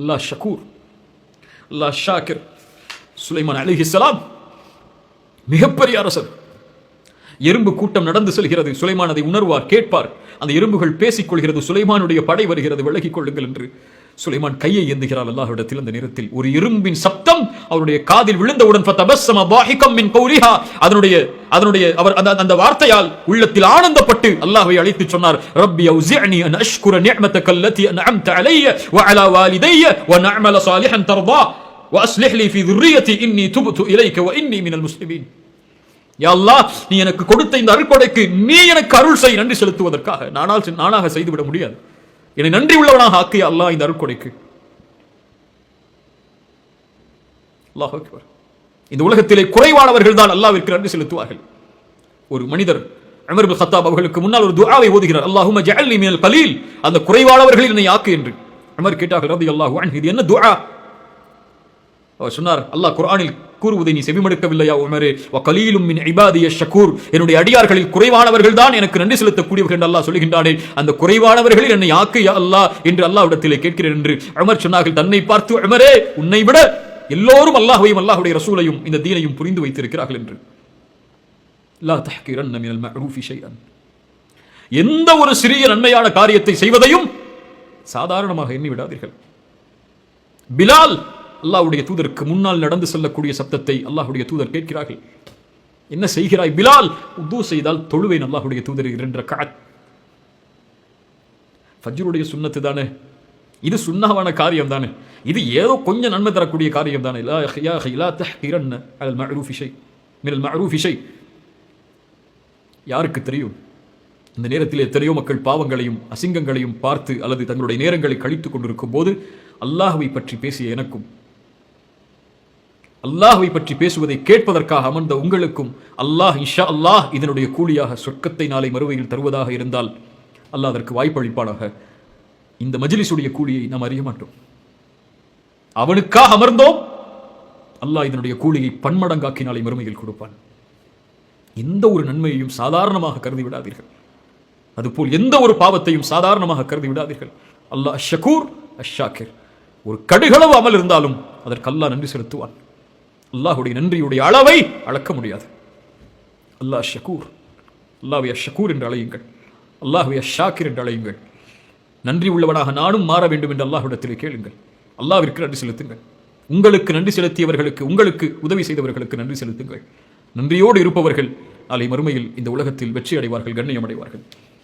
அல்லாஹ் ஷக்கூர், அல்லாஹ் ஷாக்கிர். சுலைமான் அலைஹிஸ்ஸலாம் மிகப்பெரிய அரசர். எறும்பு கூட்டம் நடந்து செல்கிறது. சுலைமான் அதை உணர்வார், கேட்பார். அந்த எறும்புகள் பேசிக் கொள்கிறது. சுலைமானுடைய படை வருகிறது, விலகிக் கொள்ளுங்கள் என்று. சுலைமான் கையை ஏந்துகிறார் அல்லாஹ்விடத்தில். அந்த நேரத்தில் ஒரு எறும்பின் சப்தம் அவருடைய காதில் விழுந்தவுடன் ஃபதபஸ்ஸம பாஹிகம் மின் கௌலிஹா, அதனுடைய அவர் அந்த வார்த்தையால் உள்ளத்தில் ஆனந்தப்பட்டு அல்லாஹ்வை அழைத்து சொன்னார், ரப்பி அவ்ஸிஅனி அன் அஷ்குர நிஅமதக அல்லதி அன்அம்த அலைய வ அலா வாலிதைய வ நஅமல சாலிஹன் தர்தா வ அஸ்லிஹ் லி ஃபீ ذُرِّيَّتِي இன்னி துப்து இலைக வ இன்னி மினல் முஸ்லிமீன். யா அல்லாஹ், நீ எனக்கு கொடுத்த இந்த அருள்கொடைக்கு நீ எனக்கு அருள் செய். நன்றி செலுத்துவதற்காக நானாக செய்துவிட முடியாது. என்னை நன்றி உள்ளவனாக ஆக்கிய அல்லாஹ் இந்த அருள்கொடைக்கு. அல்லாஹ் அக்பர். இந்த உலகத்திலே குறைவானவர்கள் தான் அல்லாஹ்விற்கு நன்றி செலுத்துவார்கள். ஒரு மனிதர் உமர் இப்னு கத்தாப் அவர்களுக்கு முன்னால் ஒரு துஆவை ஓதுகிறார், அல்லாஹும்ம ஜஅல்னி மினல் கலீல், அந்த குறைவானவர்களில் என்னை ஆக்கு என்று. உமர் கேட்டார்கள் ரலியல்லாஹு அன்ஹு, இது என்ன துஆ? அவர் சொன்னார், அல்லாஹ் குர்ஆனில் கூறுவதை நீ செவிமடுக்கவில்லையா உமரே? வ கலீலும் மின் இபாதிய ஷக்கூர், என்னுடைய அடியார்களில் குறைவானவர்கள் தான் எனக்கு நன்றி செலுத்தக்கூடியவர்கள் என்று அல்லாஹ் சொல்லுகின்றானே, அந்த குறைவானவர்களில் என்னை ஆக்கு யா அல்லாஹ் என்று அல்லாஹ்விடத்திலே கேட்கிறேன் என்று உமர் சொன்னார்கள். தன்னை பார்த்து, உமரே, உன்னை விட எல்லோரும் அல்லாஹ்வையும் அல்லாஹ்வுடைய ரசூலையும் இந்த தீனையும் புரிந்து வைத்திருக்கிறார்கள் என்று. லா தஹ்கிரன்ன மினல் மஅரூஃபி ஷைஅன், எந்த ஒரு சிறிய நன்மையான காரியத்தை செய்வதையும் சாதாரணமாக எண்ணி விடாதீர்கள். பிலால் அல்லாஹ்வுடைய தூதருக்கு முன்னால் நடந்து செல்லக்கூடிய சப்தத்தை அல்லாஹ்வுடைய தூதர் கேட்கிறார்கள். என்ன செய்கிறாய் பிலால்? உது செய்தால் தொழுவேன் அல்லாஹ்வுடைய தூதர் 2 ரக்அத். ஃபஜ்ருடைய சுன்னத்து தானே இது, சுன்னஹான காரியம் தானே இது, ஏதோ கொஞ்சம் நன்மை தரக்கூடிய காரியம் தானே. லா யா அஹி லா தஹ்கிரன்ன அலல் மஅரூஃபி ஷை மினல் மஅரூஃபி ஷை. யாருக்கு தெரியும் இந்த நேரத்தில் எத்தனையோ மக்கள் பாவங்களையும் அசிங்கங்களையும் பார்த்து அல்லது தங்களுடைய நேரங்களை கழித்துக் கொண்டிருக்கும் போது அல்லாஹ்வை பற்றி பேசிய எனக்கும், அல்லாஹ்வை பற்றி பேசுவதை கேட்பதற்காக அமர்ந்த உங்களுக்கும் அல்லாஹ் இன்ஷா அல்லாஹ் இதனுடைய கூலியாக சொர்க்கத்தை நாளை மறுமையில் தருவதாக இருந்தால் அல்லாஹ் அதற்கு வாய்ப்பளிப்பானாக. இந்த மஜ்லிஸுடைய கூலியை நாம் அறிய மாட்டோம். அவனுக்காக அமர்ந்தோம், அல்லாஹ் இதனுடைய கூலியை பன்மடங்காக்கி நாளை மறுமையில் கொடுப்பான். எந்த ஒரு நன்மையையும் சாதாரணமாக கருதி விடாதீர்கள். அதுபோல் எந்த ஒரு பாவத்தையும் சாதாரணமாக கருதி விடாதீர்கள். அல்லாஹ் ஷக்கூர் அஷாக்கிர். ஒரு கடுகளவு அமல் இருந்தாலும் அதற்கு அல்லாஹ் நன்றி செலுத்துவான். அல்லாஹ்வுடைய நன்றியுடைய அளவை அளக்க முடியாது. அல்லாஹ் ஷக்கூர், அல்லாஹ்வை ஷக்கூர் என்று அழையுங்கள், அல்லாஹ்வை ஷாக்கிர் என்று அழையுங்கள். நன்றி உள்ளவனாக நானும் மாற வேண்டும் என்று அல்லாஹ்விடத்திலே கேளுங்கள். அல்லாஹ்விற்கு நன்றி செலுத்துங்கள். உங்களுக்கு நன்றி செலுத்தியவர்களுக்கு, உங்களுக்கு உதவி செய்தவர்களுக்கு நன்றி செலுத்துங்கள். நன்றியோடு இருப்பவர்கள் நாளை மறுமையில் இந்த உலகத்தில் வெற்றி அடைவார்கள், கண்ணியம் அடைவார்கள்.